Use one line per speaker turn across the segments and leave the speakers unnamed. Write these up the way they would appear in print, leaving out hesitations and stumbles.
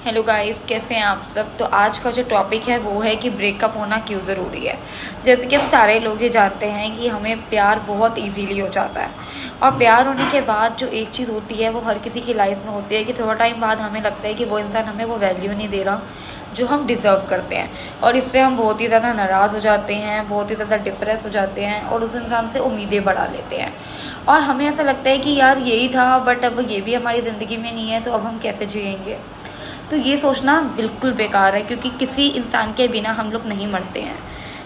Hello guys, कैसे हैं आप सब। तो आज का जो टॉपिक है वो है कि ब्रेकअप होना क्यों ज़रूरी है। जैसे कि हम सारे लोग ये जानते हैं कि हमें प्यार बहुत इजीली हो जाता है, और प्यार होने के बाद जो एक चीज़ होती है वो हर किसी की लाइफ में होती है कि थोड़ा टाइम बाद हमें लगता है कि वो इंसान हमें वो वैल्यू नहीं दे रहा जो हम डिज़र्व करते हैं, और इससे हम बहुत ही ज़्यादा नाराज़ हो जाते हैं, बहुत ही ज़्यादा डिप्रेस हो जाते हैं और उस इंसान से उम्मीदें बढ़ा लेते हैं। और हमें ऐसा लगता है कि यार यही था, बट अब ये भी हमारी ज़िंदगी में नहीं है, तो अब हम कैसे जिएंगे। तो ये सोचना बिल्कुल बेकार है, क्योंकि किसी इंसान के बिना हम लोग नहीं मरते हैं।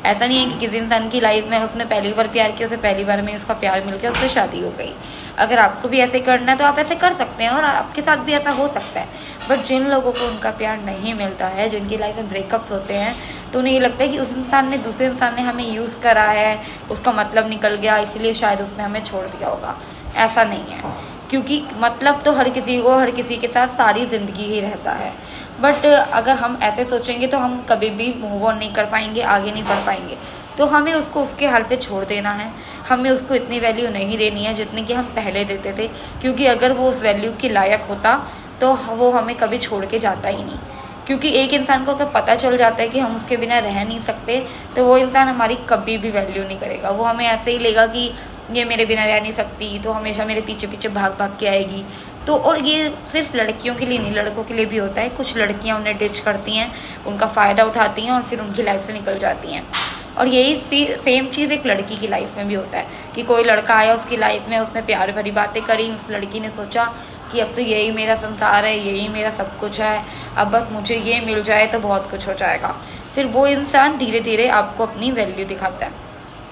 ऐसा नहीं है कि किसी इंसान की लाइफ में उसने पहली बार प्यार किया, उसे पहली बार में उसका प्यार मिल गया, उससे शादी हो गई। अगर आपको भी ऐसे करना है तो आप ऐसे कर सकते हैं, और आपके साथ भी ऐसा हो सकता है। बट जिन लोगों को उनका प्यार नहीं मिलता है, जिनकी लाइफ में ब्रेकअप्स होते हैं, तो उन्हें ये लगता है कि उस इंसान ने दूसरे इंसान ने हमें यूज़ करा है, उसका मतलब निकल गया, इसलिए शायद उसने हमें छोड़ दिया होगा। ऐसा नहीं है, क्योंकि मतलब तो हर किसी को हर किसी के साथ सारी ज़िंदगी ही रहता है। बट अगर हम ऐसे सोचेंगे तो हम कभी भी मूव ऑन नहीं कर पाएंगे, आगे नहीं बढ़ पाएंगे। तो हमें उसको उसके हाल पे छोड़ देना है। हमें उसको इतनी वैल्यू नहीं देनी है जितनी कि हम पहले देते थे, क्योंकि अगर वो उस वैल्यू के लायक होता तो वो हमें कभी छोड़ के जाता ही नहीं। क्योंकि एक इंसान को अगर पता चल जाता है कि हम उसके बिना रह नहीं सकते, तो वो इंसान हमारी कभी भी वैल्यू नहीं करेगा। वो हमें ऐसे ही लेगा कि ये मेरे बिना रह नहीं सकती, तो हमेशा मेरे पीछे पीछे भाग भाग के आएगी। तो और ये सिर्फ लड़कियों के लिए नहीं, लड़कों के लिए भी होता है। कुछ लड़कियां उन्हें डिच करती हैं, उनका फ़ायदा उठाती हैं और फिर उनकी लाइफ से निकल जाती हैं। और यही सेम चीज़ एक लड़की की लाइफ में भी होता है कि कोई लड़का आया उसकी लाइफ में, उसने प्यार भरी बातें करी, उस लड़की ने सोचा कि अब तो यही मेरा संसार है, यही मेरा सब कुछ है, अब बस मुझे ये मिल जाए तो बहुत कुछ हो जाएगा। फिर वो इंसान धीरे धीरे आपको अपनी वैल्यू दिखाता है,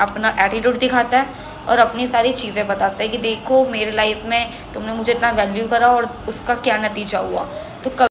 अपना एटीट्यूड दिखाता है और अपनी सारी चीज़ें बताता है कि देखो मेरे लाइफ में तुमने मुझे इतना वैल्यू करा और उसका क्या नतीजा हुआ। तो